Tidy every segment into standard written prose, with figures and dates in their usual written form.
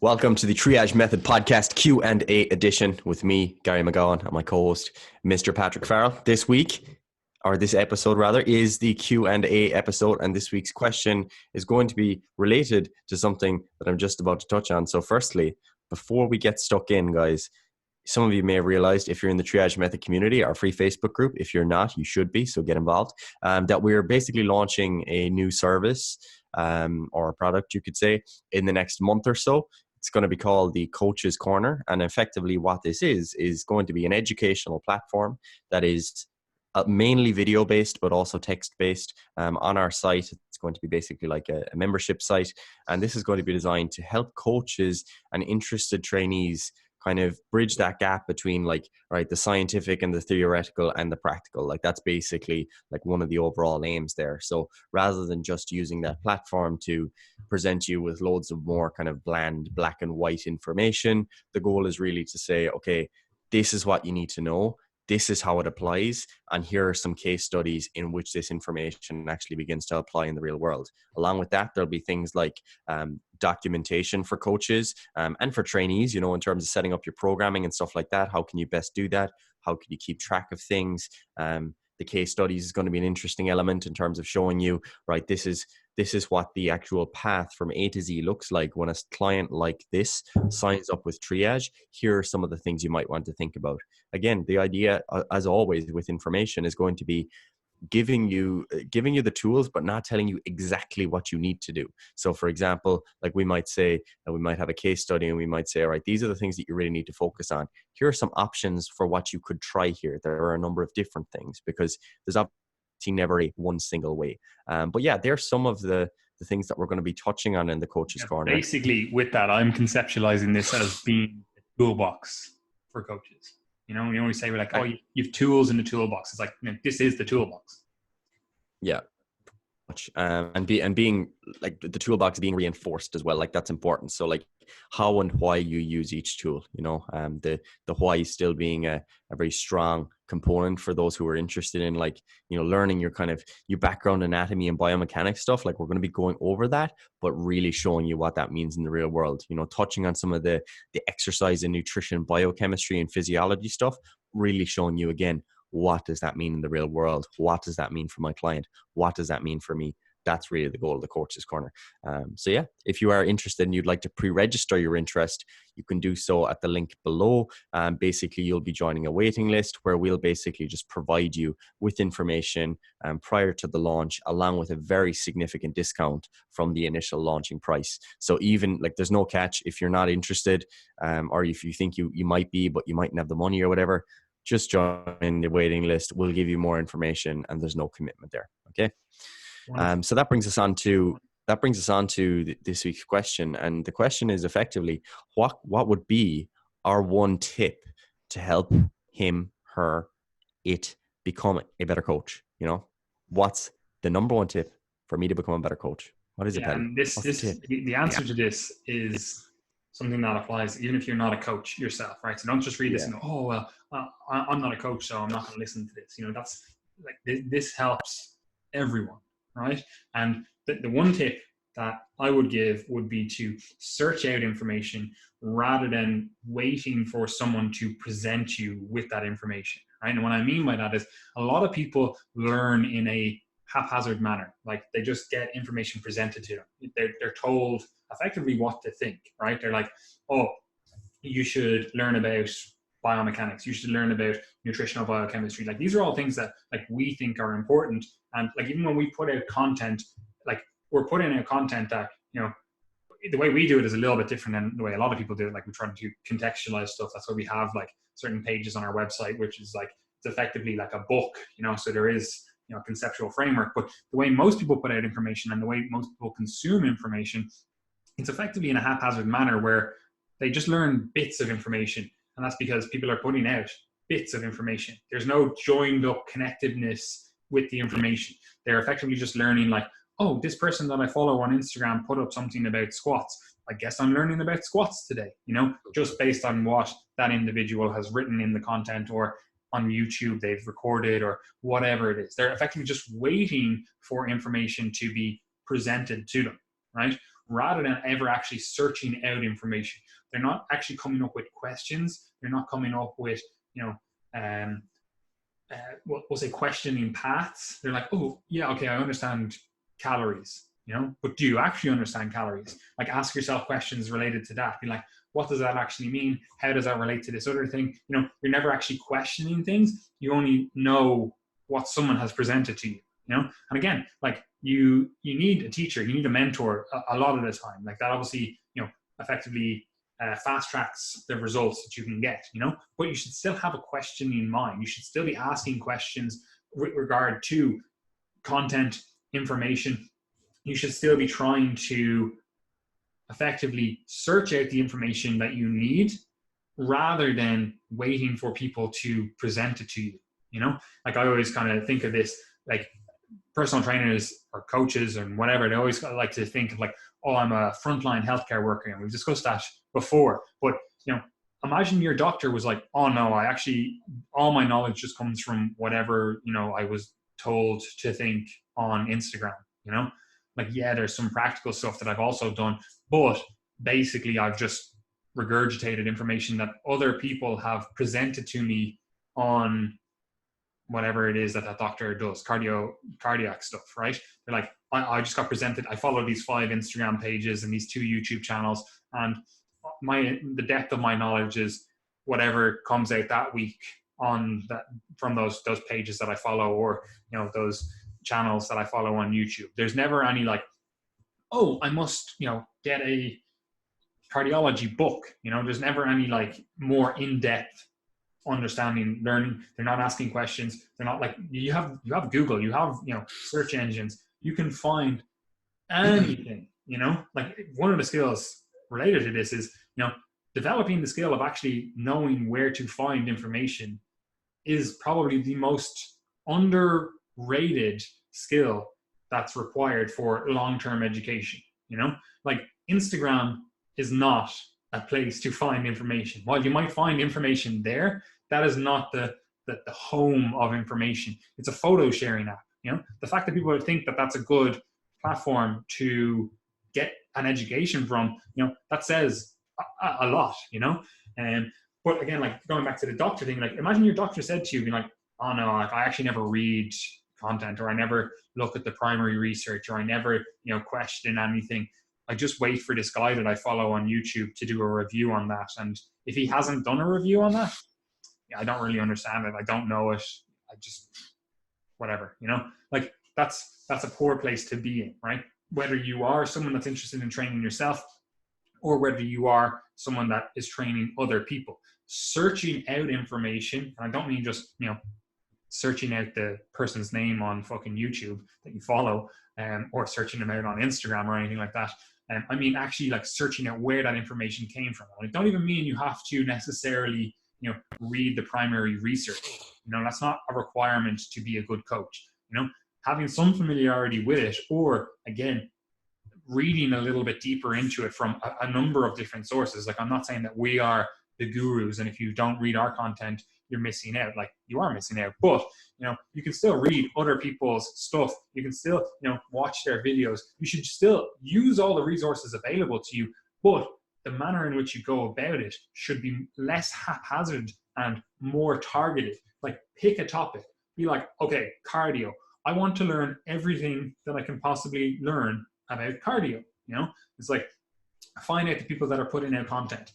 Welcome to the Triage Method Podcast Q&A edition with me, Gary McGowan, and my co-host, Mr. Patrick Farrell. This episode is the Q&A episode, and this week's question is going to be related to something that I'm just about to touch on. So firstly, before we get stuck in, guys, some of you may have realized if you're in the Triage Method community, our free Facebook group, if you're not, you should be, so get involved, that we're basically launching a new service or a product, you could say, in the next month or so. It's going to be called the Coach's Corner. And effectively what this is going to be an educational platform that is mainly video-based, but also text-based on our site. It's going to be basically like a membership site. And this is going to be designed to help coaches and interested trainees kind of bridge that gap between the scientific and the theoretical and the practical. Like that's basically like one of the overall aims there. So rather than just using that platform to present you with loads of more kind of bland black and white information, the goal is really to say, okay, this is what you need to know. This is how it applies. And here are some case studies in which this information actually begins to apply in the real world. Along with that, there'll be things like documentation for coaches and for trainees, in terms of setting up your programming and stuff like that. How can you best do that? How can you keep track of things? The case studies is going to be an interesting element in terms of showing you, right, this is what the actual path from A to Z looks like when a client like this signs up with Triage. Here are some of the things you might want to think about. Again, the idea, as always with information, is going to be giving you the tools, but not telling you exactly what you need to do. So for example, like we might say, we might have a case study and we might say, all right, these are the things that you really need to focus on. Here are some options for what you could try here. There are a number of different things because there's obviously never one single way. But yeah, there's some of the things that we're going to be touching on in the Coach's Corner. Basically with that, I'm conceptualizing this as being a toolbox for coaches. We always say we're like, oh, you have tools in the toolbox. It's like, this is the toolbox. Yeah. And being like the toolbox being reinforced as well. Like that's important. So like how and why you use each tool, the why still being a very strong component for those who are interested in learning your background anatomy and biomechanics stuff. Like we're going to be going over that, but really showing you what that means in the real world, touching on some of the exercise and nutrition, biochemistry and physiology stuff, really showing you again, what does that mean in the real world? What does that mean for my client? What does that mean for me? That's really the goal of the Coach's Corner. So yeah, if you are interested and you'd like to pre-register your interest, you can do so at the link below. Basically, you'll be joining a waiting list where we'll basically just provide you with information prior to the launch, along with a very significant discount from the initial launching price. So even there's no catch if you're not interested, or if you think you might be, but you mightn't have the money or whatever. Just join the waiting list. We'll give you more information, and there's no commitment there. Okay. So that brings us on to this week's question, and the question is effectively, what would be our one tip to help him, her, it become a better coach? What's the number one tip for me to become a better coach? What is it, Paddy? And the answer to this is something that applies even if you're not a coach yourself, right? So don't just read this and go, oh, well, I'm not a coach, so I'm not going to listen to this. That's this helps everyone, right? And the one tip that I would give would be to search out information rather than waiting for someone to present you with that information, right? And what I mean by that is a lot of people learn in a haphazard manner. Like they just get information presented to them. They're told effectively what to think, right? They're like, oh, you should learn about biomechanics. You should learn about nutritional biochemistry. Like these are all things that we think are important. And even when we put out content, we're putting out content that, the way we do it is a little bit different than the way a lot of people do it. Like we're trying to contextualize stuff. That's why we have certain pages on our website, which is it's effectively like a book, so there is, conceptual framework. But the way most people put out information and the way most people consume information, it's effectively in a haphazard manner where they just learn bits of information. And that's because people are putting out bits of information. There's no joined up connectedness with the information. They're effectively just learning oh, this person that I follow on Instagram put up something about squats. I guess I'm learning about squats today, just based on what that individual has written in the content or on YouTube they've recorded or whatever it is. They're effectively just waiting for information to be presented to them, right? rather than ever actually searching out information. They're not actually coming up with questions. They're not coming up with, we'll say questioning paths. They're like, oh yeah, okay, I understand calories, but do you actually understand calories? Like, ask yourself questions related to that. Be like, what does that actually mean? How does that relate to this other thing? You're never actually questioning things. You only know what someone has presented to you, and again, like you need a teacher, you need a mentor a lot of the time. Like that obviously, effectively fast tracks the results that you can get, but you should still have a questioning mind. You should still be asking questions with regard to content, information. You should still be trying to effectively search out the information that you need rather than waiting for people to present it to you. Like I always kind of think of this, like personal trainers or coaches and whatever, they always like to think of like, oh, I'm a frontline healthcare worker. And we've discussed that before, but imagine your doctor was like, oh no, I actually, all my knowledge just comes from whatever, I was told to think on Instagram, like, yeah, there's some practical stuff that I've also done, but basically I've just regurgitated information that other people have presented to me on whatever it is that doctor does, cardiac stuff, right? They're like, I just got presented, I follow these 5 Instagram pages and these 2 YouTube channels, and the depth of my knowledge is whatever comes out that week on that from those pages that I follow, or those channels that I follow on YouTube. There's never any like, oh, I must get a cardiology book. There's never any like more in-depth understanding, learning. They're not asking questions. They're not like, you have Google, you have search engines, you can find anything. Like one of the skills related to this is developing the skill of actually knowing where to find information is probably the most underrated skill that's required for long-term education. Like Instagram is not a place to find information. While you might find information there, that is not the home of information. It's a photo sharing app. The fact that people think that that's a good platform to get an education from, that says a lot, but again, like going back to the doctor thing, like imagine your doctor said to you, being like, oh no, like I actually never read content, or I never look at the primary research, or I never, question anything. I just wait for this guy that I follow on YouTube to do a review on that. And if he hasn't done a review on that, I don't really understand it. I don't know it. I just, whatever, like that's a poor place to be in, right? Whether you are someone that's interested in training yourself, or whether you are someone that is training other people, searching out information. And I don't mean just, searching out the person's name on fucking YouTube that you follow, or searching them out on Instagram or anything like that. I mean, actually like searching out where that information came from. I don't even mean you have to necessarily, read the primary research. That's not a requirement to be a good coach. Having some familiarity with it, or again, reading a little bit deeper into it from a number of different sources. Like I'm not saying that we are the gurus, and if you don't read our content, you're missing out. Like you are missing out, but you can still read other people's stuff. You can still, watch their videos. You should still use all the resources available to you, but the manner in which you go about it should be less haphazard and more targeted. Like pick a topic, be like, okay, cardio. I want to learn everything that I can possibly learn about cardio. It's like, find out the people that are putting out content,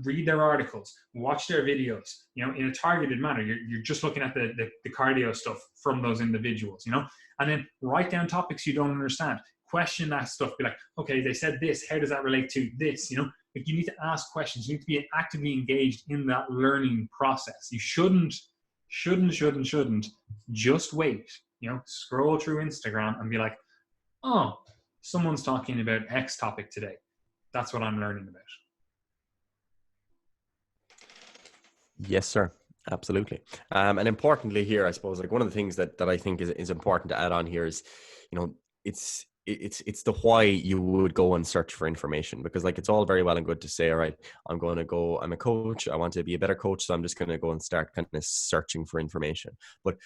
read their articles, watch their videos, in a targeted manner. You're just looking at the cardio stuff from those individuals, and then write down topics you don't understand, question that stuff, be like, okay, they said this, how does that relate to this? Like you need to ask questions. You need to be actively engaged in that learning process. You shouldn't just wait, scroll through Instagram and be like, oh, someone's talking about X topic today. That's what I'm learning about. Yes, sir. Absolutely. And importantly here, I suppose, like one of the things that I think is important to add on here is, it's the why you would go and search for information, because like it's all very well and good to say, all right, I'm a coach, I want to be a better coach, so I'm just going to go and start kind of searching for information. But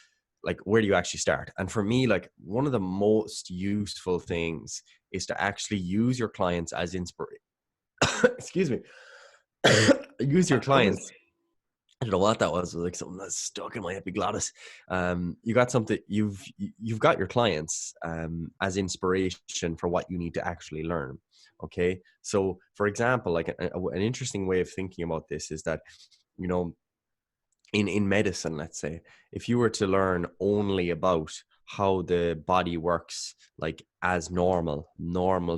like, where do you actually start? And for me, like, one of the most useful things is to actually use your clients as inspiration. Excuse me. Use your That's good. clients. I don't know what that was. It was like something that's stuck in my epiglottis. You got something. You've got your clients as inspiration for what you need to actually learn. Okay, so for example, like an interesting way of thinking about this is that, you know, in medicine, let's say, if you were to learn only about how the body works, like as normal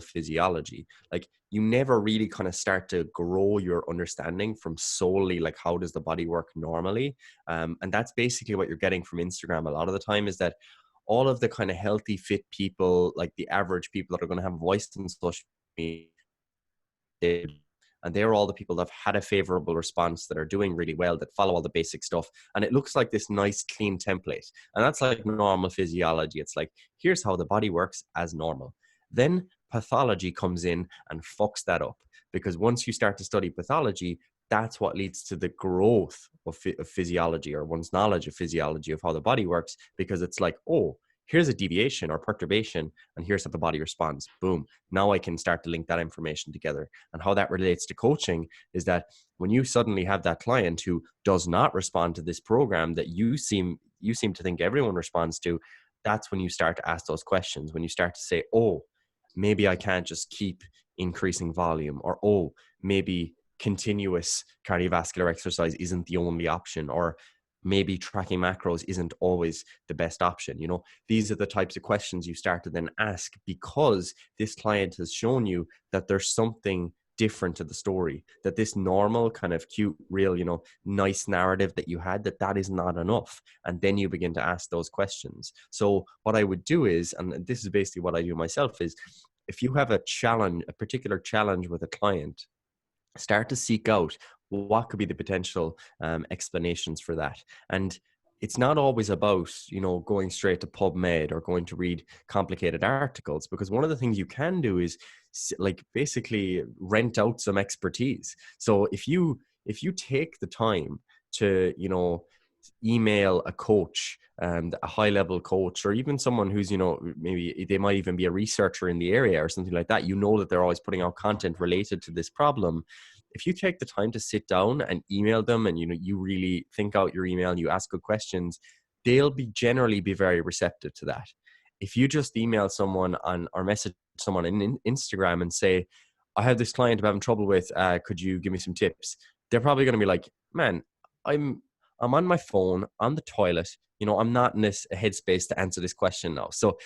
physiology, like you never really kind of start to grow your understanding from solely like how does the body work normally. And that's basically what you're getting from Instagram a lot of the time, is that all of the kind of healthy fit people, like the average people that are going to have a voice in social media, and they're all the people that have had a favorable response, that are doing really well, that follow all the basic stuff, and it looks like this nice clean template. And that's like normal physiology. It's like, here's how the body works as normal. Then pathology comes in and fucks that up, because once you start to study pathology, that's what leads to the growth of physiology, or one's knowledge of physiology of how the body works, because it's like, oh, here's a deviation or perturbation, and here's how the body responds. Boom. Now I can start to link that information together. And how that relates to coaching is that when you suddenly have that client who does not respond to this program that you seem to think everyone responds to, that's when you start to ask those questions. When you start to say, oh, maybe I can't just keep increasing volume, or oh, maybe continuous cardiovascular exercise isn't the only option, or maybe tracking macros isn't always the best option. You know, these are the types of questions you start to then ask, because this client has shown you that there's something different to the story, that this normal kind of cute, real, you know, nice narrative that you had, that is not enough. And then you begin to ask those questions. So what I would do is, and this is basically what I do myself, is if you have a challenge, a particular challenge with a client, start to seek out what could be the potential explanations for that. And it's not always about, you know, going straight to PubMed or going to read complicated articles, because one of the things you can do is like basically rent out some expertise. So if you take the time to, you know, email a coach, a high level coach, or even someone who's, you know, maybe they might even be a researcher in the area or something like that, you know, that they're always putting out content related to this problem. If you take the time to sit down and email them, and, you know, you really think out your email and you ask good questions, they'll generally be very receptive to that. If you just email someone on, or message someone in Instagram and say, I have this client I'm having trouble with, could you give me some tips? They're probably going to be like, man, I'm on my phone, on the toilet. You know, I'm not in this headspace to answer this question now. So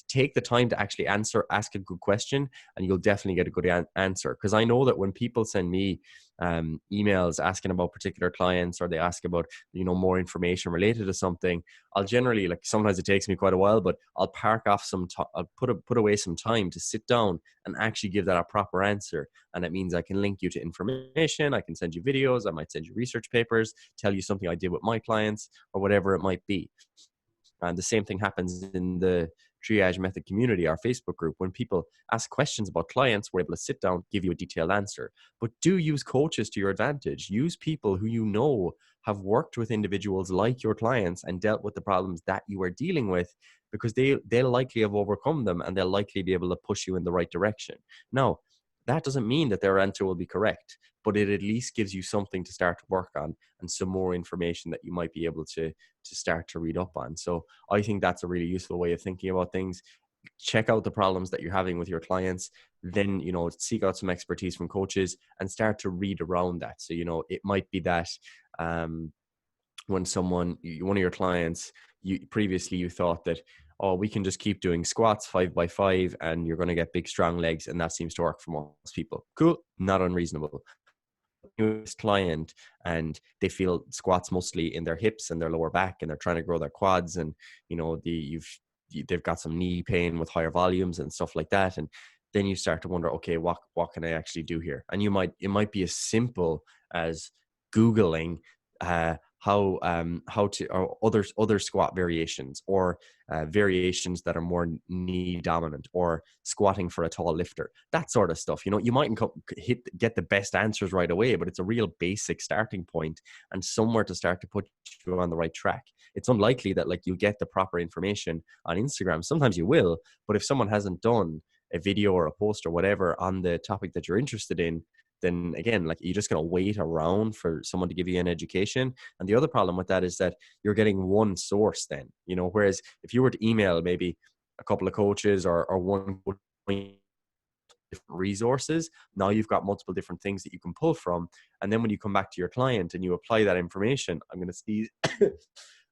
take the time to actually ask a good question, and you'll definitely get a good answer. Because I know that when people send me emails asking about particular clients, or they ask about, you know, more information related to something, I'll generally, like, sometimes it takes me quite a while, but I'll park off I'll put away some time to sit down and actually give that a proper answer. And it means I can link you to information. I can send you videos. I might send you research papers, tell you something I did with my clients, or whatever it might be. And the same thing happens in the Triage Method community, our Facebook group. When people ask questions about clients, we're able to sit down, give you a detailed answer. But do use coaches to your advantage. Use people who you know have worked with individuals like your clients and dealt with the problems that you are dealing with, because they'll likely have overcome them, and they'll likely be able to push you in the right direction. Now, that doesn't mean that their answer will be correct, but it at least gives you something to start to work on, and some more information that you might be able to start to read up on. So I think that's a really useful way of thinking about things. Check out the problems that you're having with your clients, then, you know, seek out some expertise from coaches and start to read around that. So, you know, it might be that when one of your clients, previously you thought that, oh, we can just keep doing squats 5x5 and you're going to get big strong legs, and that seems to work for most people. Cool, not unreasonable. This client, and they feel squats mostly in their hips and their lower back, and they're trying to grow their quads, and, you know, they've got some knee pain with higher volumes and stuff like that. And then you start to wonder, okay, what can I actually do here? And it might be as simple as Googling how to, or other squat variations, or variations that are more knee dominant, or squatting for a tall lifter, that sort of stuff. You mightn't get the best answers right away, but it's a real basic starting point and somewhere to start to put you on the right track. It's unlikely that like you get the proper information on Instagram. Sometimes you will, but if someone hasn't done a video or a post or whatever on the topic that you're interested in, then again, like, you're just going to wait around for someone to give you an education. And the other problem with that is that you're getting one source then, whereas if you were to email maybe a couple of coaches or one different resources, now you've got multiple different things that you can pull from. And then when you come back to your client and you apply that information, I'm going to sneeze.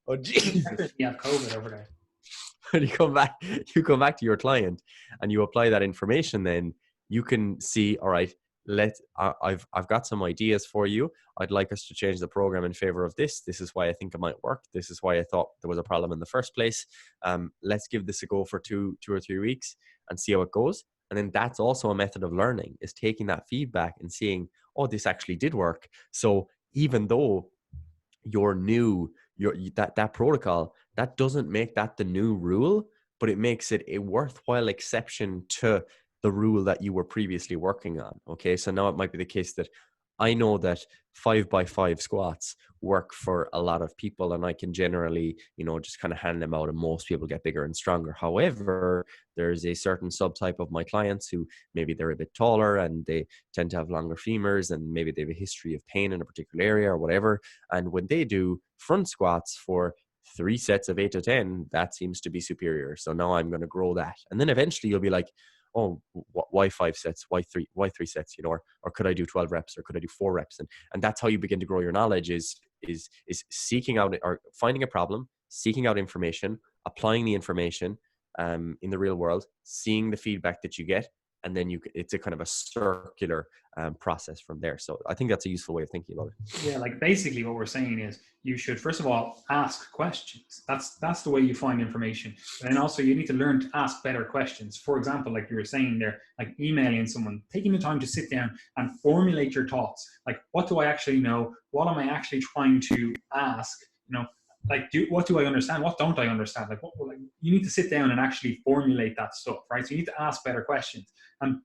Oh, Jesus. You have COVID over there. When you come back to your client and you apply that information, then you can see, all right, I've got some ideas for you. I'd like us to change the program in favor of this. This is why I think it might work. This is why I thought there was a problem in the first place. Let's give this a go for two or 3 weeks and see how it goes. And then that's also a method of learning, is taking that feedback and seeing, oh, this actually did work. So even though you're new, that protocol, that doesn't make that the new rule, but it makes it a worthwhile exception to the rule that you were previously working on. Okay, so now it might be the case that I know that 5x5 squats work for a lot of people, and I can generally, just kind of hand them out, and most people get bigger and stronger. However, there's a certain subtype of my clients who maybe they're a bit taller and they tend to have longer femurs, and maybe they have a history of pain in a particular area or whatever. And when they do front squats for 3 sets of 8 to 10, that seems to be superior. So now I'm going to grow that. And then eventually you'll be like, oh, why 5 sets? Why three sets? Or could I do 12 reps, or could I do 4 reps? And that's how you begin to grow your knowledge, is seeking out, or finding a problem, seeking out information, applying the information in the real world, seeing the feedback that you get, and then it's a kind of a circular process from there. So I think that's a useful way of thinking about it. Yeah, like basically what we're saying is you should first of all ask questions. That's the way you find information. And then also you need to learn to ask better questions. For example, like you were saying there, like emailing someone, taking the time to sit down and formulate your thoughts. Like, what do I actually know? What am I actually trying to ask? Like, what do I understand? What don't I understand? Like, you need to sit down and actually formulate that stuff, right? So you need to ask better questions. And,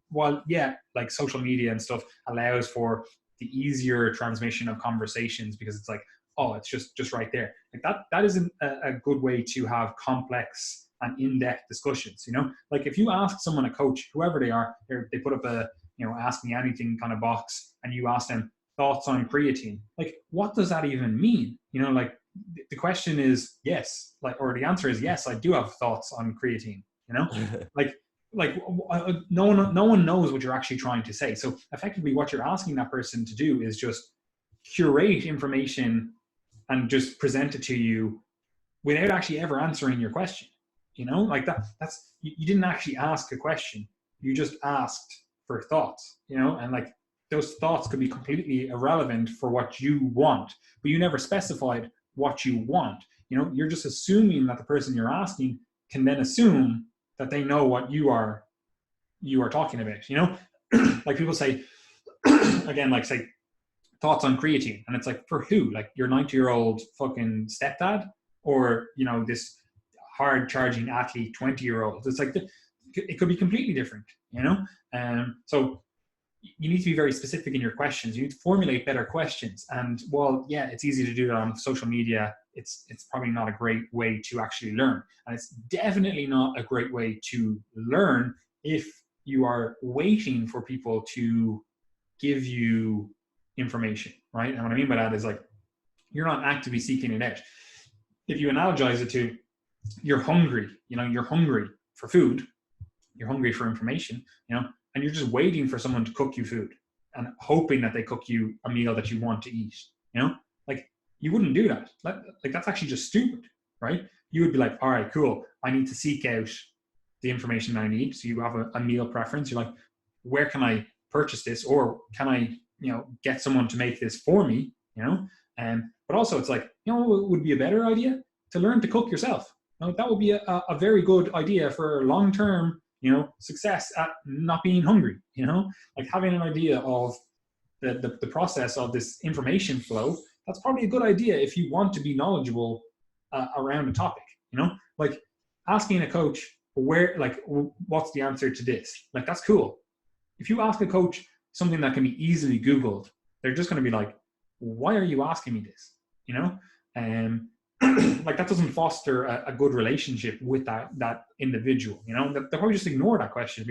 while, yeah, like social media and stuff allows for the easier transmission of conversations, because it's like, oh, it's just right there. Like that isn't a good way to have complex and in-depth discussions, Like, if you ask someone, a coach, whoever they are, they put up a, ask me anything kind of box, and you ask them thoughts on creatine. Like, what does that even mean? Like, the question is yes, or the answer is yes, I do have thoughts on creatine, like no one knows what you're actually trying to say. So effectively what you're asking that person to do is just curate information and just present it to you without actually ever answering your question. Like that's you didn't actually ask a question, you just asked for thoughts, and like those thoughts could be completely irrelevant for what you want, but you never specified what you want. You're just assuming that the person you're asking can then assume that they know what you are talking about. Like people say, again, like say thoughts on creatine, and it's like, for who? Like your 90-year-old fucking stepdad, or this hard charging athlete 20-year-old? It's like it could be completely different. So you need to be very specific in your questions. You need to formulate better questions. And while, yeah, it's easy to do that on social media, it's probably not a great way to actually learn. And it's definitely not a great way to learn if you are waiting for people to give you information, right? And what I mean by that is, like, you're not actively seeking it out. If you analogize it to, you're hungry, you're hungry for food, you're hungry for information, and you're just waiting for someone to cook you food and hoping that they cook you a meal that you want to eat, like, you wouldn't do that. Like, that's actually just stupid, right? You would be like, all right, cool, I need to seek out the information I need. So you have a meal preference. You're like, where can I purchase this? Or can I, get someone to make this for me, but also it's like, it would be a better idea to learn to cook yourself. That would be a very good idea for long-term, success at not being hungry, like having an idea of the process of this information flow that's probably a good idea if you want to be knowledgeable around a topic, you know, like asking a coach what's the answer to this? Like, that's cool. If you ask a coach something that can be easily Googled, they're just going to be like, why are you asking me this? You know? Like, that doesn't foster a good relationship with that individual, you know? They'll probably just ignore that question,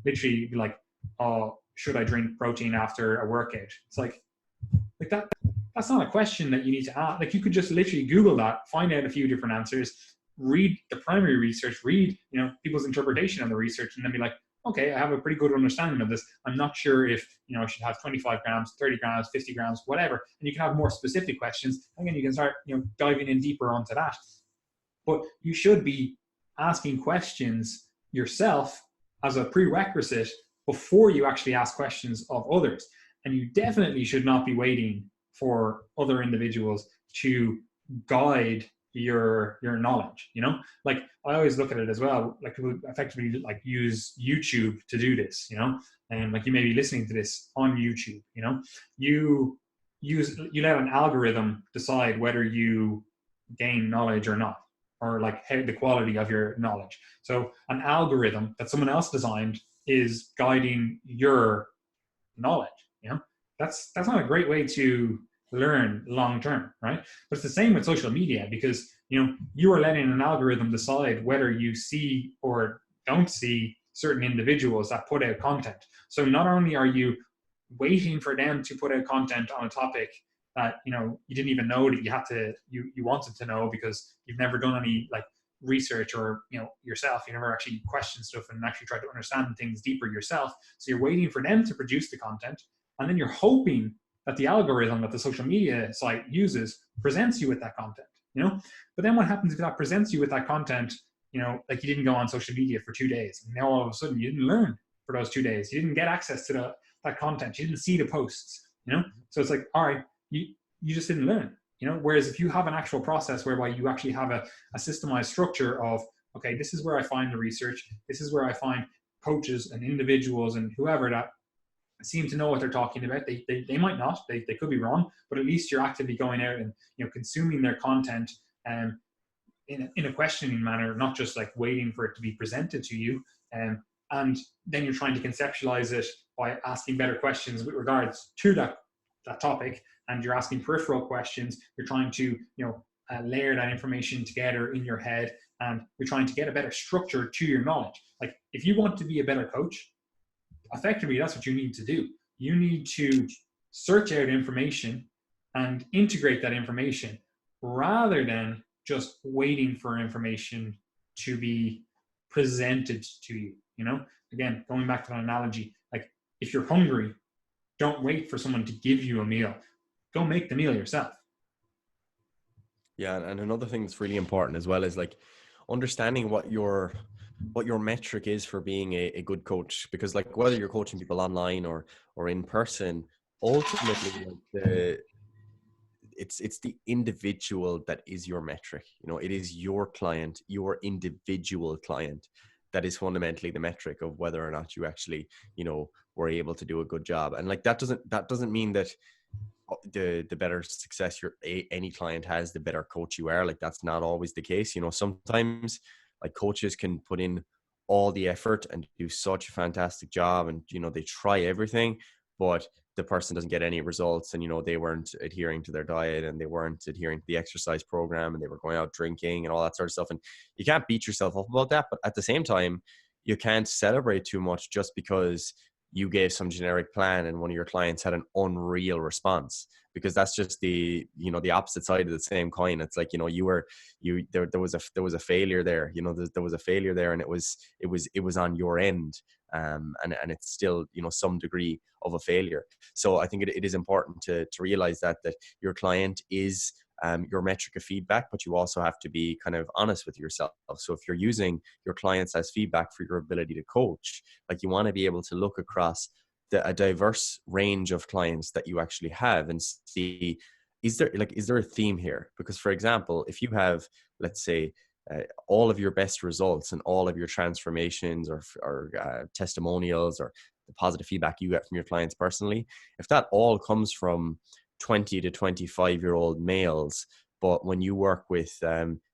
literally be like, oh, should I drink protein after a workout? It's like that's not a question that you need to ask. Like, you could just literally Google that, find out a few different answers, read the primary research, read, you know, people's interpretation of the research, and then be like, okay, I have a pretty good understanding of this. I'm not sure if, you know, I should have 25 grams, 30 grams, 50 grams, whatever. And you can have more specific questions. Again, you can start, you know, diving in deeper onto that. But you should be asking questions yourself as a prerequisite before you actually ask questions of others. And you definitely should not be waiting for other individuals to guide your knowledge, you know? Like, I always look at it as well, like, people effectively like use YouTube to do this, you know? And like, you may be listening to this on YouTube, you know? You let an algorithm decide whether you gain knowledge or not, or like how the quality of your knowledge. So an algorithm that someone else designed is guiding your knowledge, you know? That's not a great way to learn long term, right? But it's the same with social media, because, you know, you are letting an algorithm decide whether you see or don't see certain individuals that put out content. So not only are you waiting for them to put out content on a topic that, you know, you didn't even know that you wanted to know, because you've never done any like research, or, you know, yourself, you never actually questioned stuff and actually tried to understand things deeper yourself. So you're waiting for them to produce the content, and then you're hoping that the algorithm that the social media site uses presents you with that content, you know? But then what happens if that presents you with that content, you know, like, you didn't go on social media for 2 days, and now all of a sudden you didn't learn for those 2 days. You didn't get access to that content. You didn't see the posts, you know? So it's like, all right, you just didn't learn, you know? Whereas if you have an actual process whereby you actually have a systemized structure of, okay, this is where I find the research, this is where I find coaches and individuals and whoever that seem to know what they're talking about. They might not, they could be wrong, but at least you're actively going out and, you know, consuming their content in a questioning manner, not just like waiting for it to be presented to you. And then you're trying to conceptualize it by asking better questions with regards to that topic, and you're asking peripheral questions. You're trying to, you know, layer that information together in your head, and you're trying to get a better structure to your knowledge. Like, if you want to be a better coach, effectively, that's what you need to do. You need to search out information and integrate that information, rather than just waiting for information to be presented to you, you know? Again, going back to that analogy, like, if you're hungry, don't wait for someone to give you a meal. Go make the meal yourself. Yeah, and another thing that's really important as well is like understanding what your metric is for being a good coach, because like, whether you're coaching people online or in person, ultimately, like, it's the individual that is your metric. You know, it is your client, your individual client, that is fundamentally the metric of whether or not you actually, you know, were able to do a good job. And like, that doesn't mean that the better success any client has, the better coach you are. Like, that's not always the case. You know, sometimes like coaches can put in all the effort and do such a fantastic job, and, you know, they try everything, but the person doesn't get any results, and, you know, they weren't adhering to their diet, and they weren't adhering to the exercise program, and they were going out drinking and all that sort of stuff. And you can't beat yourself up about that, but at the same time, you can't celebrate too much just because you gave some generic plan and one of your clients had an unreal response, because that's just the, you know, the opposite side of the same coin. It's like, you know, there was a failure there, you know, there was a failure there, and it was on your end. And it's still, you know, some degree of a failure. So I think it is important to realize that your client is your metric of feedback, but you also have to be kind of honest with yourself. So if you're using your clients as feedback for your ability to coach, like, you want to be able to look across a diverse range of clients that you actually have and see, is there a theme here? Because, for example, if you have, let's say, all of your best results and all of your transformations or testimonials or the positive feedback you get from your clients personally, if that all comes from 20 to 25-year-old males. But when you work with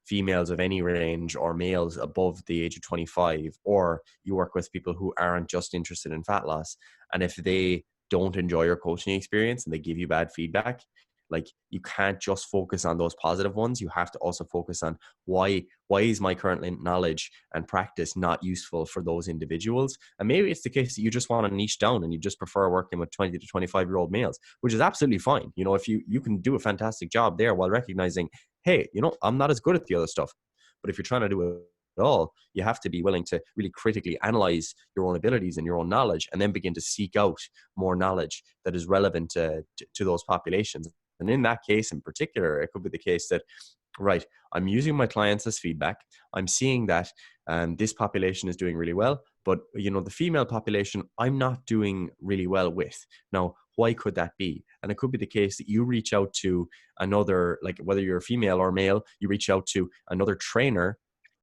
females of any range or males above the age of 25, or you work with people who aren't just interested in fat loss, and if they don't enjoy your coaching experience and they give you bad feedback, like, you can't just focus on those positive ones. You have to also focus on why is my current knowledge and practice not useful for those individuals. And maybe it's the case that you just want to niche down and you just prefer working with 20 to 25-year-old males, which is absolutely fine. You know, if you can do a fantastic job there while recognizing, hey, you know, I'm not as good at the other stuff. But if you're trying to do it all, you have to be willing to really critically analyze your own abilities and your own knowledge, and then begin to seek out more knowledge that is relevant to those populations. And in that case in particular, it could be the case that, right, I'm using my clients as feedback. I'm seeing that this population is doing really well, but, you know, the female population, I'm not doing really well with. Now, why could that be? And it could be the case that you reach out to another, like, whether you're a female or male, you reach out to another trainer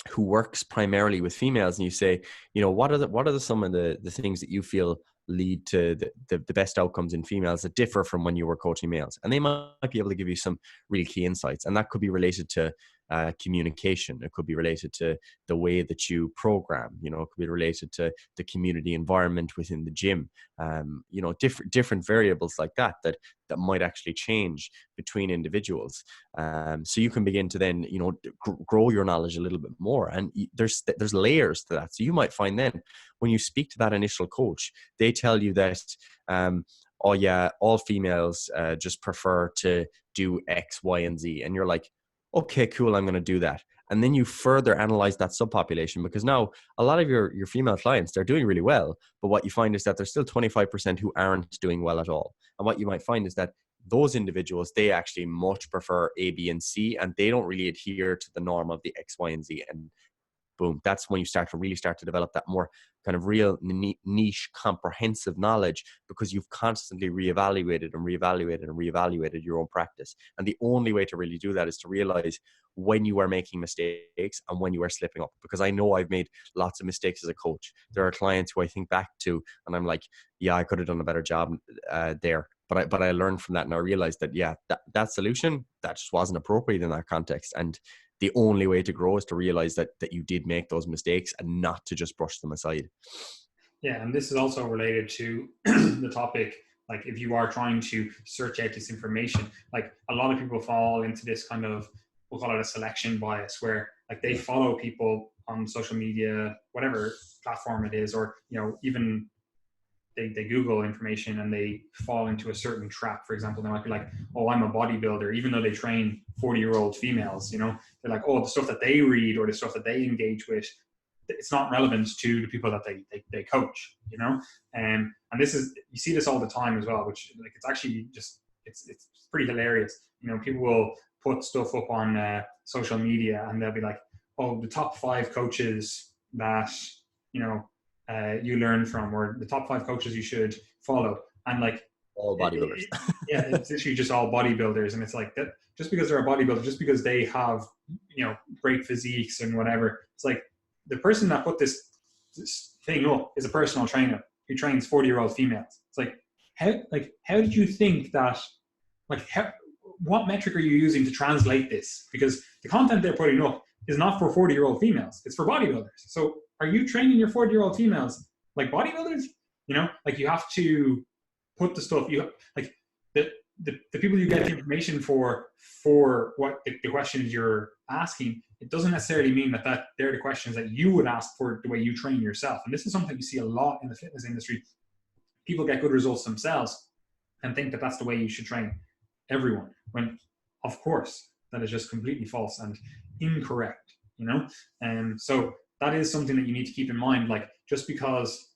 who works primarily with females, and you say, you know, what are some of the things that you feel lead to the best outcomes in females that differ from when you were coaching males? And they might be able to give you some really key insights. And that could be related to communication. It could be related to the way that you program. You know, it could be related to the community environment within the gym. You know, different variables like that might actually change between individuals. So you can begin to then, you know, grow your knowledge a little bit more. And there's layers to that. So you might find then when you speak to that initial coach, they tell you that, oh yeah, all females just prefer to do X, Y, and Z. And you're like, okay, cool, I'm going to do that. And then you further analyze that subpopulation, because now a lot of your female clients, they're doing really well. But what you find is that there's still 25% who aren't doing well at all. And what you might find is that those individuals, they actually much prefer A, B, and C, and they don't really adhere to the norm of the X, Y, and Z. And boom, that's when you start to develop that more kind of real niche, comprehensive knowledge, because you've constantly reevaluated your own practice. And the only way to really do that is to realize when you are making mistakes and when you are slipping up. Because I know I've made lots of mistakes as a coach. There are clients who I think back to and I'm like, yeah, I could have done a better job there. But I learned from that, and I realized that, yeah, that solution, that just wasn't appropriate in that context. And the only way to grow is to realize that you did make those mistakes and not to just brush them aside. Yeah, and this is also related to the topic, like if you are trying to search out this information, like a lot of people fall into this kind of, we'll call it a selection bias, where like they follow people on social media, whatever platform it is, or, you know, even they Google information and they fall into a certain trap. For example, they might be like, oh, I'm a bodybuilder, even though they train 40-year-old females, you know, they're like, oh, the stuff that they read or the stuff that they engage with, it's not relevant to the people that they coach, you know? And this is, you see this all the time as well, which, like, it's actually just, it's pretty hilarious. You know, people will put stuff up on social media and they'll be like, oh, the top 5 coaches that, you know, you learn from, or the top 5 coaches you should follow. And like, all bodybuilders. Yeah, it's literally just all bodybuilders. And it's like that, just because they're a bodybuilder, just because they have, you know, great physiques and whatever, it's like the person that put this thing up is a personal trainer who trains 40-year-old females. It's like, how did you think that, like, what metric are you using to translate this? Because the content they're putting up is not for 40-year-old females, it's for bodybuilders. So are you training your 40-year-old females like bodybuilders? You know, like, you have to put the stuff, you like the people you get the information for what the questions you're asking, it doesn't necessarily mean that they're the questions that you would ask for the way you train yourself. And this is something you see a lot in the fitness industry. People get good results themselves and think that that's the way you should train everyone, when of course that is just completely false and incorrect, you know? And so that is something that you need to keep in mind. Like, just because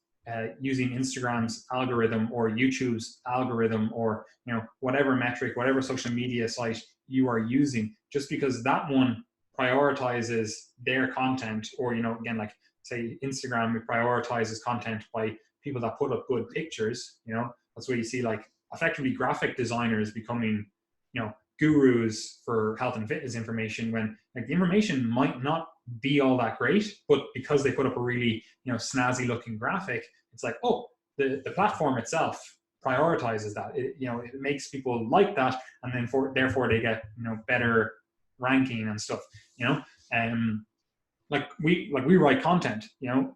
using Instagram's algorithm or YouTube's algorithm, or, you know, whatever metric, whatever social media site you are using, just because that one prioritizes their content, or, you know, again, like say Instagram, it prioritizes content by people that put up good pictures, you know, that's where you see like effectively graphic designers becoming, you know, gurus for health and fitness information, when like the information might not be all that great, but because they put up a really, you know, snazzy looking graphic, it's like, oh, the platform itself prioritizes that. It makes people like that, and then therefore they get better ranking and stuff. Like we write content, and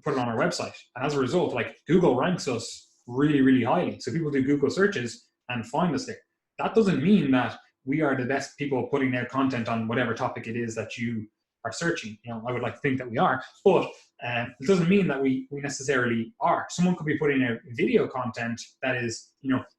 put it on our website, and as a result, like Google ranks us really, really highly. So people do Google searches and find us there. That doesn't mean that we are the best people putting out content on whatever topic it is that you are searching. I would like to think that we are, but it doesn't mean that we necessarily are. Someone could be putting out video content that is,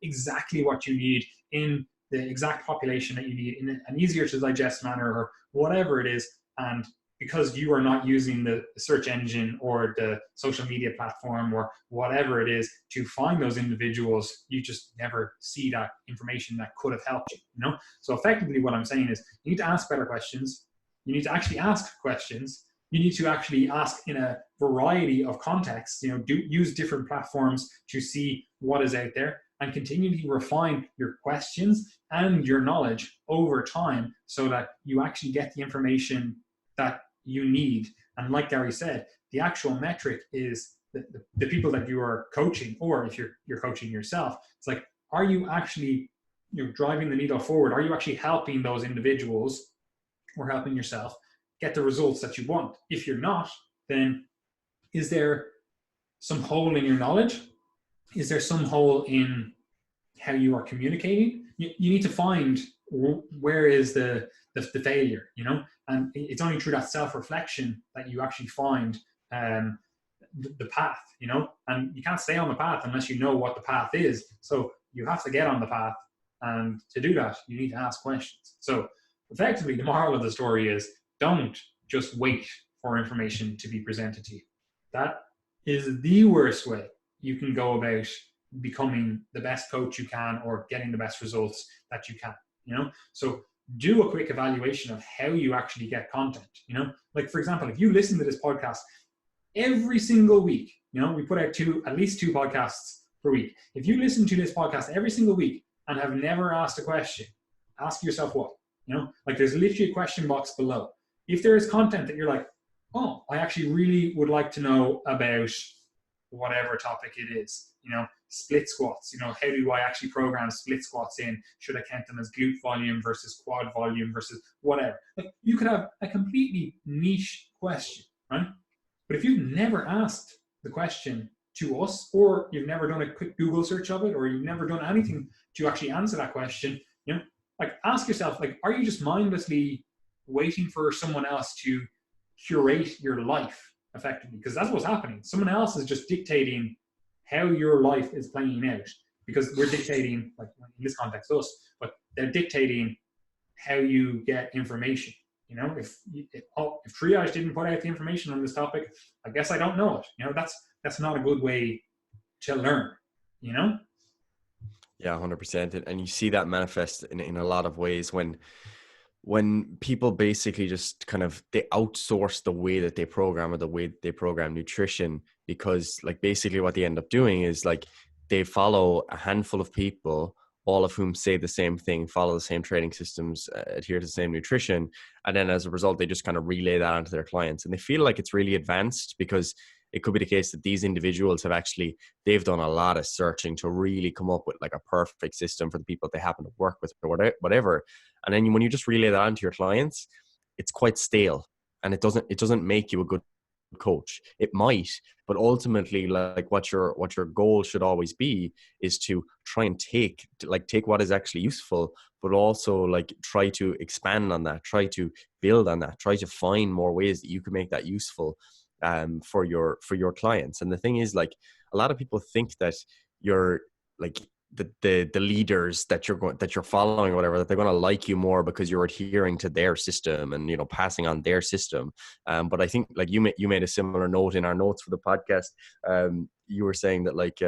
exactly what you need in the exact population that you need in an easier to digest manner or whatever it is. And because you are not using the search engine or the social media platform or whatever it is to find those individuals, you just never see that information that could have helped you, So effectively what I'm saying is you need to ask better questions. You need to actually ask questions. You need to actually ask in a variety of contexts, use different platforms to see what is out there and continually refine your questions and your knowledge over time so that you actually get the information that you need. And like Gary said, the actual metric is the people that you are coaching, or if you're coaching yourself, it's like, are you actually driving the needle forward? Are you actually helping those individuals or helping yourself get the results that you want? If you're not, then is there some hole in your knowledge? Is there some hole in how you are communicating? You need to find where is the failure, and it's only through that self-reflection that you actually find the path, and you can't stay on the path unless you know what the path is. So you have to get on the path, and to do that, you need to ask questions. So effectively, the moral of the story is don't just wait for information to be presented to you. That is the worst way you can go about becoming the best coach you can or getting the best results that you can, So do a quick evaluation of how you actually get content, Like, for example, if you listen to this podcast every single week, we put out at least two podcasts per week. If you listen to this podcast every single week and have never asked a question, ask yourself what, like there's literally a question box below. If there is content that you're like, oh, I actually really would like to know about whatever topic it is, split squats, how do I actually program split squats in? Should I count them as glute volume versus quad volume versus whatever? Like, you could have a completely niche question, right? But if you've never asked the question to us, or you've never done a quick Google search of it, or you've never done anything to actually answer that question, like ask yourself, like, are you just mindlessly waiting for someone else to curate your life effectively? Because that's what's happening. Someone else is just dictating how your life is playing out, because we're dictating, like in this context, us, but they're dictating how you get information. If Triage didn't put out the information on this topic, I guess I don't know it. That's not a good way to learn. Yeah, 100%. And you see that manifest in a lot of ways when people basically just kind of, they outsource the way that they program or the way they program nutrition, because like basically what they end up doing is like they follow a handful of people, all of whom say the same thing, follow the same training systems, adhere to the same nutrition. And then as a result, they just kind of relay that onto their clients. And they feel like it's really advanced, because it could be the case that these individuals they've done a lot of searching to really come up with like a perfect system for the people they happen to work with or whatever. And then when you just relay that onto your clients, it's quite stale, and it doesn't make you a good coach. It might, but ultimately, like what your goal should always be is to try and take what is actually useful, but also like try to expand on that, try to build on that, try to find more ways that you can make that useful for your clients. And the thing is, like, a lot of people think that you're like the leaders that you're following or whatever, that they're going to like you more because you're adhering to their system and passing on their system. But I think like you made a similar note in our notes for the podcast. You were saying that like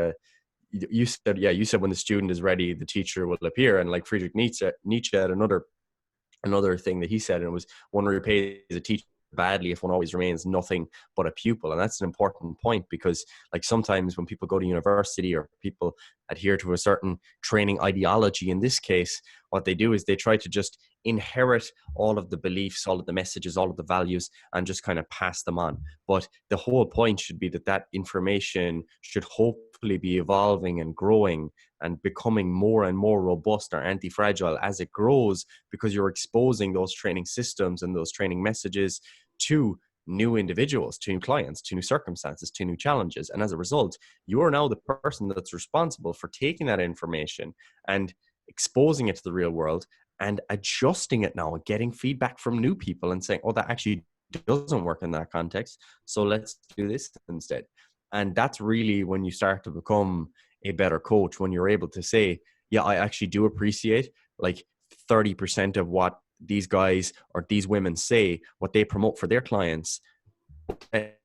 you said when the student is ready, the teacher will appear. And like Friedrich Nietzsche had another thing that he said, and it was, one repays a teacher badly if one always remains nothing but a pupil. And that's an important point, because like sometimes when people go to university or people adhere to a certain training ideology. In this case, what they do is they try to just inherit all of the beliefs, all of the messages, all of the values, and just kind of pass them on. But the whole point should be that information should hopefully be evolving and growing and becoming more and more robust or anti-fragile as it grows, because you're exposing those training systems and those training messages to new individuals, to new clients, to new circumstances, to new challenges. And as a result, you are now the person that's responsible for taking that information and exposing it to the real world and adjusting it now and getting feedback from new people and saying, oh, that actually doesn't work in that context, so let's do this instead. And that's really when you start to become a better coach, when you're able to say, yeah, I actually do appreciate like 30% of what these guys or these women say, what they promote for their clients, their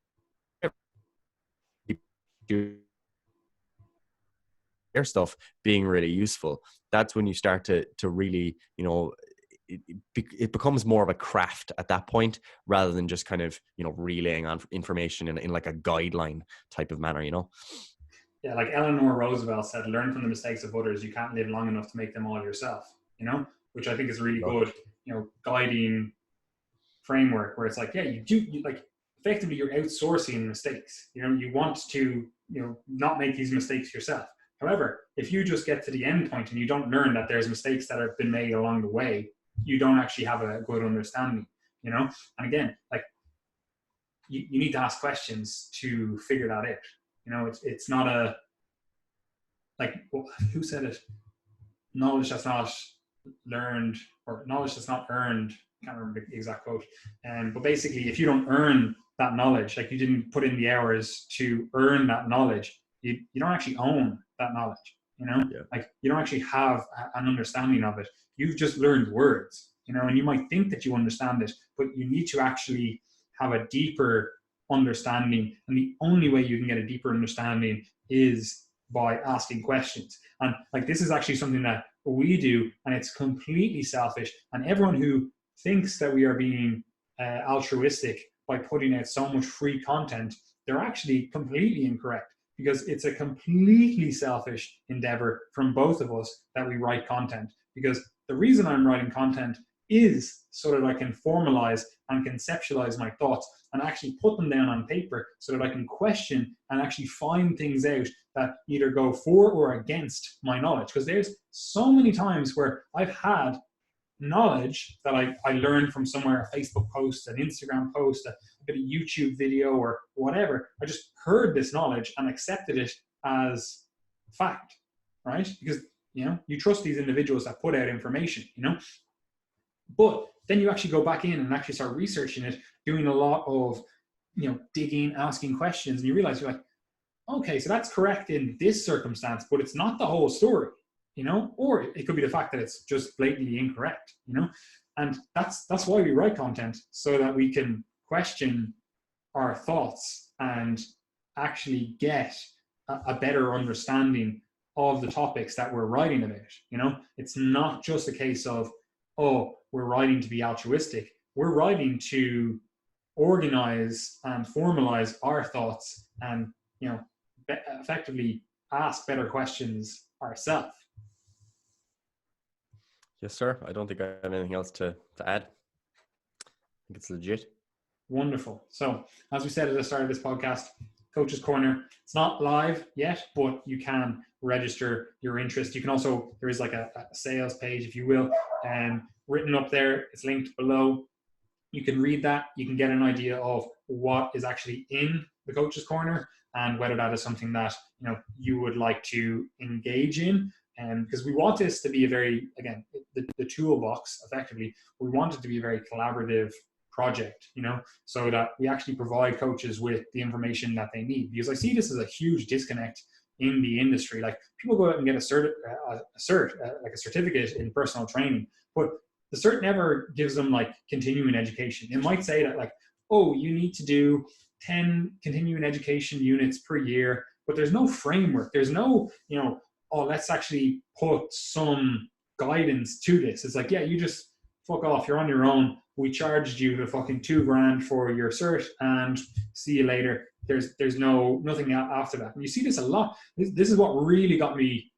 stuff being really useful. That's when you start to really, you know, it becomes more of a craft at that point, rather than just kind of, you know, relaying on information in like a guideline type of manner, you know? Yeah, like Eleanor Roosevelt said, learn from the mistakes of others. You can't live long enough to make them all yourself, you know, which I think is really good, you know, guiding framework where it's like, yeah, you like effectively you're outsourcing mistakes. You know, you want to, you know, not make these mistakes yourself. However, if you just get to the end point and you don't learn that there's mistakes that have been made along the way, you don't actually have a good understanding, you know? And again, like you need to ask questions to figure that out. You know, it's not a, like, who said it? Knowledge that's not learned, or knowledge that's not earned. I can't remember the exact quote. But basically, if you don't earn that knowledge, like you didn't put in the hours to earn that knowledge, you don't actually own that knowledge. You know, like you don't actually have an understanding of it. You've just learned words, you know, and you might think that you understand it, but you need to actually have a deeper understanding. And the only way you can get a deeper understanding is by asking questions. And like, this is actually something that we do, and it's completely selfish. And everyone who thinks that we are being altruistic by putting out so much free content, they're actually completely incorrect, because it's a completely selfish endeavor from both of us that we write content. Because the reason I'm writing content is so that I can formalize and conceptualize my thoughts and actually put them down on paper, so that I can question and actually find things out that either go for or against my knowledge. Because there's so many times where I've had knowledge that I learned from somewhere, a Facebook post, an Instagram post, a bit of YouTube video or whatever. I just heard this knowledge and accepted it as fact, right? Because, you know, you trust these individuals that put out information, you know. But then you actually go back in and actually start researching it, doing a lot of, you know, digging, asking questions, and you realize you're like, okay, so that's correct in this circumstance, but it's not the whole story, you know, or it could be the fact that it's just blatantly incorrect, you know. And that's why we write content, so that we can question our thoughts and actually get a better understanding of the topics that we're writing about, you know. It's not just a case of, oh, we're writing to be altruistic. We're writing to organize and formalize our thoughts and, you know, effectively ask better questions ourselves. Yes, sir. I don't think I have anything else to add. I think it's legit. Wonderful. So, as we said at the start of this podcast, Coach's Corner, it's not live yet, but you can register your interest. You can also, there is like a sales page, if you will, written up there. It's linked below. You can read that. You can get an idea of what is actually in the Coach's Corner and whether that is something that, you know, you would like to engage in. And because we want this to be a very, again, the toolbox, effectively, we want it to be a very collaborative project, you know, so that we actually provide coaches with the information that they need. Because I see this as a huge disconnect in the industry. Like, people go out and get a certificate in personal training, but the cert never gives them like continuing education. It might say that like, oh, you need to do 10 continuing education units per year, but there's no framework. There's no, you know, oh, let's actually put some guidance to this. It's like, yeah, you just fuck off. You're on your own. We charged you the fucking $2,000 for your cert, and see you later. There's nothing after that. And you see this a lot. This is what really got me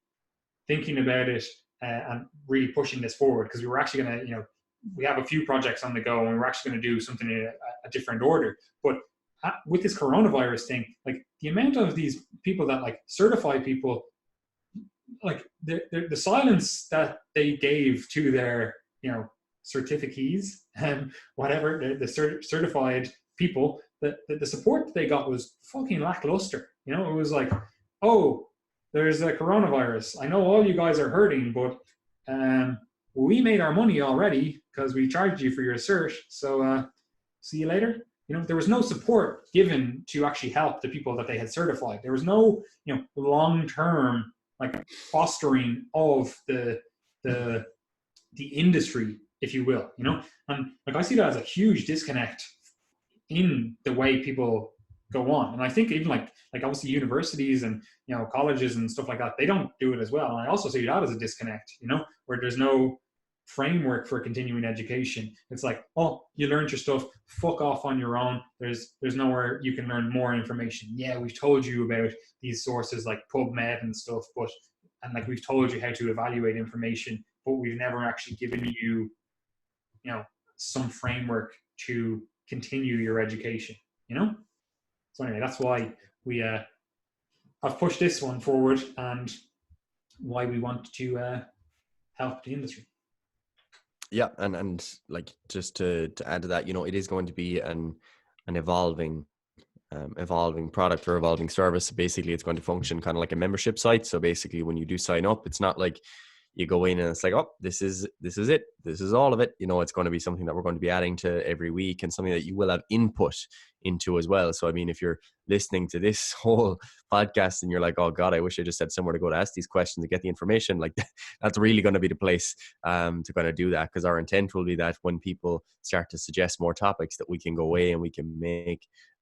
thinking about it and really pushing this forward, because we were actually going to, we have a few projects on the go, and we're actually going to do something in a different order. But with this coronavirus thing, like the amount of these people that like certify people, like the silence that they gave to their, certificates and whatever, the certified people, the support that they got was fucking lackluster. It was like, oh, there's a coronavirus. I know all you guys are hurting, but we made our money already because we charged you for your cert. So see you later. There was no support given to actually help the people that they had certified. There was no, long-term like fostering of the industry, if you will. And like I see that as a huge disconnect in the way people go on. And I think even like obviously universities and colleges and stuff like that, they don't do it as well. And I also see that as a disconnect, where there's no framework for continuing education. It's like, oh, you learned your stuff, fuck off on your own. There's nowhere you can learn more information. Yeah, we've told you about these sources like PubMed and stuff, and like we've told you how to evaluate information, but we've never actually given you, some framework to continue your education, So anyway, that's why we have pushed this one forward, and why we want to help the industry. Yeah, and like just to add to that, it is going to be an evolving product or evolving service. Basically, it's going to function kind of like a membership site. So basically, when you do sign up, it's not like you go in and it's like, oh, this is it, this is all of it. It's going to be something that we're going to be adding to every week, and something that you will have input into as well. So I mean, if you're listening to this whole podcast and you're like, oh God, I wish I just had somewhere to go to ask these questions and get the information, like that's really going to be the place to kind of do that, because our intent will be that when people start to suggest more topics, that we can go away and we can make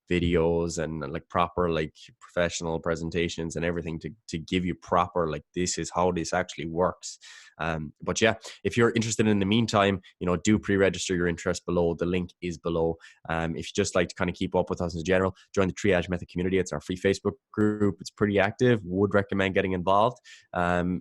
videos and like proper like professional presentations and everything to give you proper, like, this is how this actually works. But yeah, if you're interested in the meantime, do pre-register your interest below. The link is below. If you just like to kind of keep up with us in general, join the Triage Method community. It's our free Facebook group. It's pretty active. Would recommend getting involved.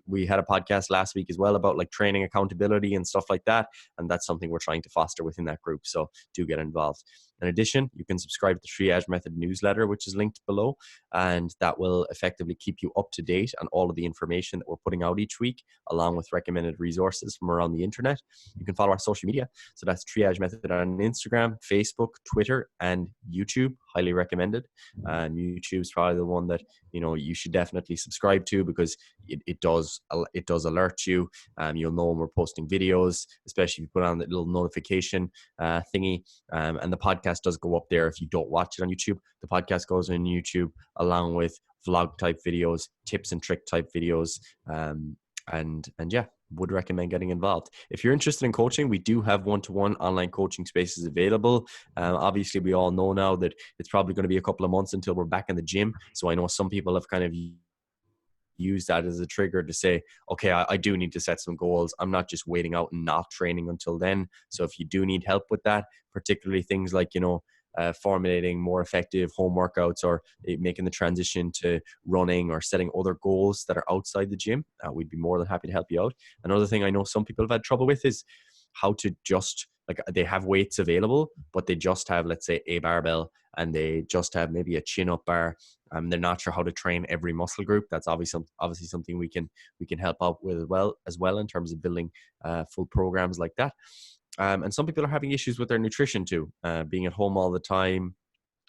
We had a podcast last week as well about like training accountability and stuff like that, and that's something we're trying to foster within that group, so do get involved. In addition, you can subscribe to the Triage Method newsletter, which is linked below, and that will effectively keep you up to date on all of the information that we're putting out each week, along with recommended resources from around the internet. You can follow our social media. So that's Triage Method on Instagram, Facebook, Twitter, and YouTube. Highly recommended. YouTube is probably the one that you should definitely subscribe to, because it does alert you. You'll know when we're posting videos, especially if you put on the little notification thingy. And the podcast does go up there if you don't watch it on YouTube. The podcast goes on YouTube along with vlog type videos, tips and trick type videos, and yeah, would recommend getting involved. If you're interested in coaching, we do have one-to-one online coaching spaces available. Obviously, we all know now that it's probably going to be a couple of months until we're back in the gym. So I know some people have kind of use that as a trigger to say, okay, I do need to set some goals. I'm not just waiting out and not training until then. So if you do need help with that, particularly things like, formulating more effective home workouts, or making the transition to running, or setting other goals that are outside the gym, we'd be more than happy to help you out. Another thing I know some people have had trouble with is how to just, like, they have weights available, but they just have, let's say, a barbell, and they just have maybe a chin-up bar. They're not sure how to train every muscle group. That's obviously something we can help out with as well in terms of building full programs like that. And some people are having issues with their nutrition too, being at home all the time,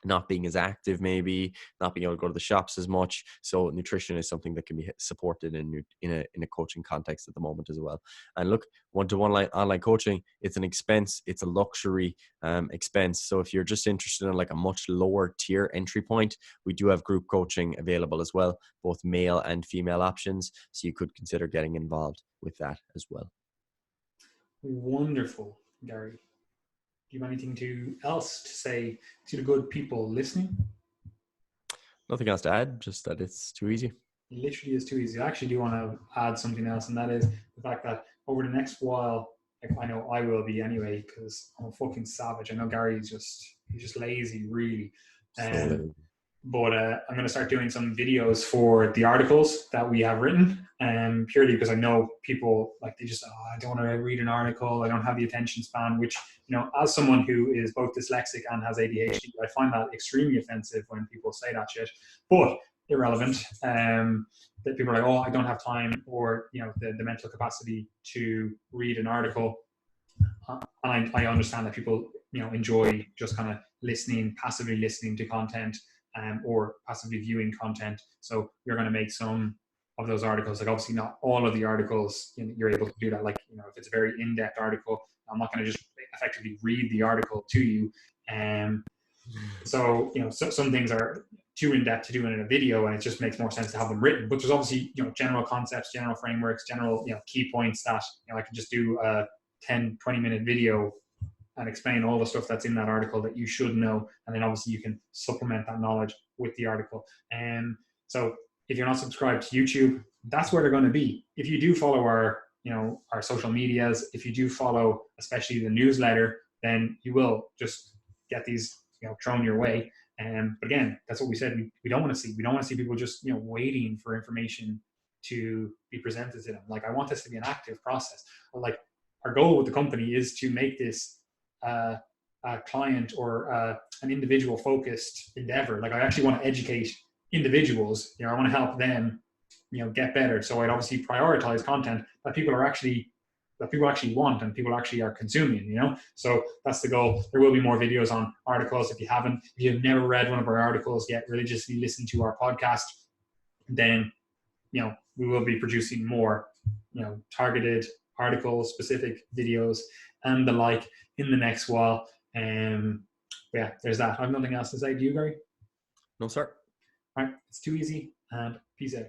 not being as active, maybe not being able to go to the shops as much. So nutrition is something that can be supported in a coaching context at the moment as well. And look, one-to-one online coaching, it's an expense, it's a luxury expense. So if you're just interested in like a much lower tier entry point, we do have group coaching available as well, both male and female options. So you could consider getting involved with that as well. Wonderful, Gary. Do you have anything else to say to the good people listening? Nothing else to add, just that it's too easy. It literally is too easy. I actually do want to add something else, and that is the fact that over the next while, like, I know I will be anyway, because I'm a fucking savage. I know Gary's just lazy, really. but I'm going to start doing some videos for the articles that we have written, purely because I know people like, they just, I don't want to read an article, I don't have the attention span, which, as someone who is both dyslexic and has ADHD, I find that extremely offensive when people say that shit, but irrelevant. That people are like, I don't have time, or the mental capacity to read an article. And I understand that people enjoy just kind of passively listening to content, or passively viewing content. So you're going to make some of those articles, like obviously not all of the articles you're able to do that. Like if it's a very in-depth article, I'm not going to just effectively read the article to you. So some things are too in-depth to do in a video, and it just makes more sense to have them written. But there's obviously general concepts, general frameworks, general key points that I can just do a 10-20 minute video and explain all the stuff that's in that article that you should know, and then obviously you can supplement that knowledge with the article. So if you're not subscribed to YouTube, that's where they're going to be. If you do follow our social medias, if you do follow especially the newsletter, then you will just get these thrown your way. But again, that's what we said we don't want to see. We don't want to see people just waiting for information to be presented to them. Like, I want this to be an active process. Like, our goal with the company is to make this a client or an individual focused endeavor. Like, I actually want to educate individuals. I want to help them get better. So I'd obviously prioritize content that people actually want and people actually are consuming, So that's the goal. There will be more videos on articles. If you've never read one of our articles yet, religiously listen to our podcast, then, we will be producing more, targeted articles, specific videos and the like in the next while. Yeah, there's that. I have nothing else to say. Do you, Gary? No, sir. All right. It's too easy, and peace out.